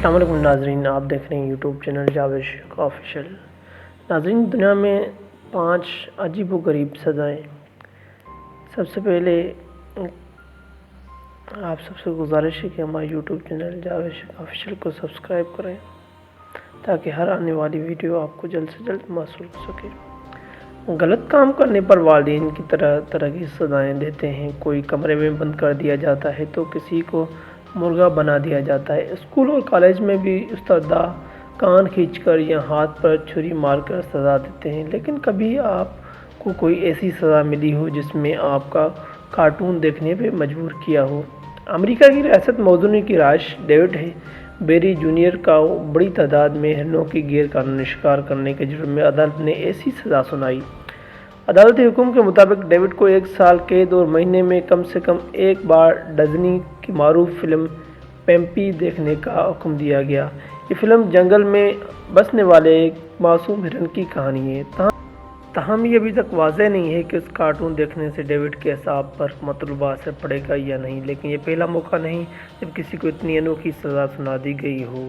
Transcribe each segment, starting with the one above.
السلام علیکم ناظرین، آپ دیکھ رہے ہیں یوٹیوب چینل جاوید شیخ آفیشیل۔ ناظرین، دنیا میں 5 عجیب و غریب سزائیں۔ سب سے پہلے آپ سب سے گزارش ہے کہ ہمارے یوٹیوب چینل جاوید شیخ آفیشیل کو سبسکرائب کریں تاکہ ہر آنے والی ویڈیو آپ کو جلد سے جلد موصول ہو سکے۔ غلط کام کرنے پر والدین کی طرح کی سزائیں دیتے ہیں۔ کوئی کمرے میں بند کر دیا جاتا ہے تو کسی کو مرغا بنا دیا جاتا ہے۔ اسکول اور کالج میں بھی اساتذہ کان کھینچ کر یا ہاتھ پر چھری مار کر سزا دیتے ہیں، لیکن کبھی آپ کو کوئی ایسی سزا ملی ہو جس میں آپ کا کارٹون دیکھنے پہ مجبور کیا ہو؟ امریکہ کی ریاست میزوری کی رہائش ڈیوڈ بیری جونیئر کا بڑی تعداد میں ہرنوں کی غیر قانونی شکار کرنے کے جرم میں عدالت نے ایسی سزا سنائی۔ عدالتی حکم کے مطابق ڈیوڈ کو 1 سال قید اور مہینے میں کم سے کم ایک بار ڈزنی کی معروف فلم پیمپی دیکھنے کا حکم دیا گیا۔ یہ فلم جنگل میں بسنے والے ایک معصوم ہرن کی کہانی ہے۔ تاہم یہ ابھی تک واضح نہیں ہے کہ اس کارٹون دیکھنے سے ڈیوڈ کے اعصاب پر مطلوبہ اثر پڑے گا یا نہیں، لیکن یہ پہلا موقع نہیں جب کسی کو اتنی انوکھی سزا سنا دی گئی ہو۔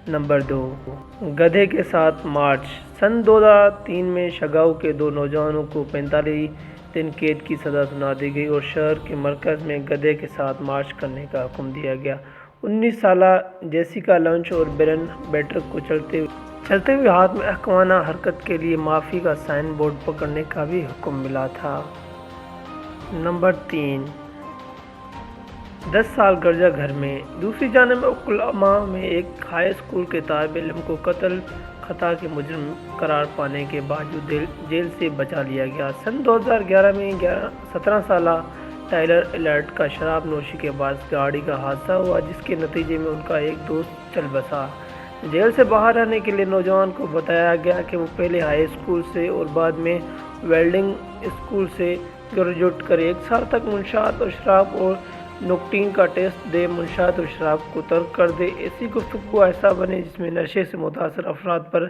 نمبر 2، گدھے کے ساتھ مارچ۔ سن 2003 میں شگاؤ کے 2 نوجوانوں کو 45 دن قید کی سزا سنا دی گئی اور شہر کے مرکز میں گدھے کے ساتھ مارچ کرنے کا حکم دیا گیا۔ 19 سالہ جیسیکا لنچ اور برین بیٹر کو چلتے ہوئے ہاتھ میں احمقانہ حرکت کے لیے معافی کا سائن بورڈ پکڑنے کا بھی حکم ملا تھا۔ نمبر 3، 10 سال گرجا گھر میں۔ دوسری جانب اوکلاہوما میں ایک ہائی اسکول کے طالب علم کو قتل خطا کے مجرم قرار پانے کے باوجود جیل سے بچا لیا گیا۔ سن 2011 میں 17 سالہ ٹائلر ایلرٹ کا شراب نوشی کے باعث گاڑی کا حادثہ ہوا، جس کے نتیجے میں ان کا ایک دوست چل بسا۔ جیل سے باہر آنے کے لیے نوجوان کو بتایا گیا کہ وہ پہلے ہائی اسکول سے اور بعد میں ویلڈنگ اسکول سے گریجویٹ کرے، 1 سال تک منشیات اور شراب اور نکوٹین کا ٹیسٹ دے، منشیات اور شراب کو ترک کر دے۔ ایسی گفتگو کا حصہ بنے جس میں نشے سے متاثر افراد پر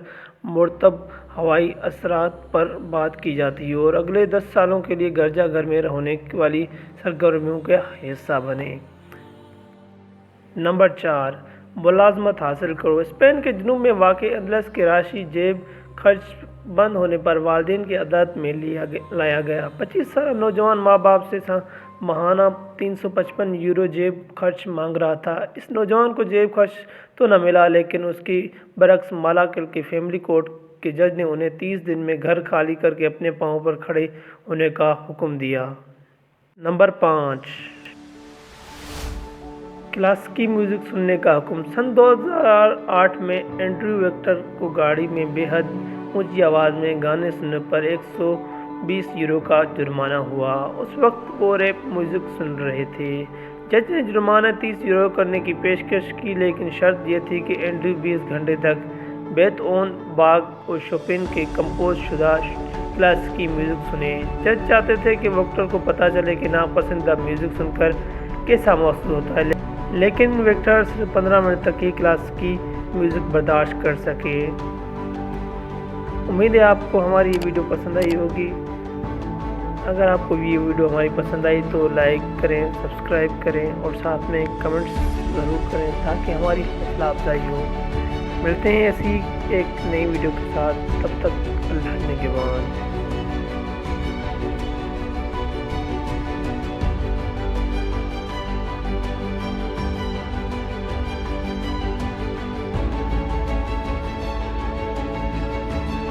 مرتب ہوائی اثرات پر بات کی جاتی ہو اور اگلے 10 سالوں کے لیے گرجا گھر میں ہونے والی سرگرمیوں کا حصہ بنے۔ نمبر 4، ملازمت حاصل کرو۔ اسپین کے جنوب میں واقع اندلس کے رہائشی جیب خرچ بند ہونے پر والدین کی عدالت میں لایا گیا۔ 25 سالہ نوجوان ماں باپ سے ماہانہ 355 یورو جیب خرچ مانگ رہا تھا۔ اس نوجوان کو جیب خرچ تو نہ ملا، لیکن اس کی برعکس مالاکل کے فیملی کورٹ کے جج نے انہیں 30 دن میں گھر خالی کرکے اپنے پاؤں پر کھڑے ہونے کا حکم دیا۔ نمبر 5، کلاسیکی میوزک سننے کا حکم۔ سن 2008 میں اینڈریو ویکٹر کو گاڑی میں بے حد اونچی آواز میں گانے سننے پر 120 یورو کا جرمانہ ہوا۔ اس وقت وہ ریپ میوزک سن رہے تھے۔ جج نے جرمانہ 30 یورو کرنے کی پیشکش کی، لیکن شرط یہ تھی کہ اینڈریو 20 گھنٹے تک بیتھوون، باخ اور شوپین کے کمپوز شدہ کلاسیکی میوزک سنے۔ جج چاہتے تھے کہ ویکٹر کو پتہ چلے کہ ناپسندیدہ میوزک سن کر کیسا محسوس ہوتا ہے، لیکن ویکٹر صرف 15 منٹ تک ہی کلاسیکی میوزک برداشت کر سکے۔ امید ہے آپ کو ہماری یہ ویڈیو پسند آئی ہوگی۔ اگر آپ کو یہ ویڈیو ہماری پسند آئی تو لائک کریں، سبسکرائب کریں اور ساتھ میں کمنٹس ضرور کریں تاکہ ہماری حوصلہ افزائی ہو۔ ملتے ہیں ایسی ایک نئی ویڈیو کے ساتھ، تب تک اللہ نگہبان۔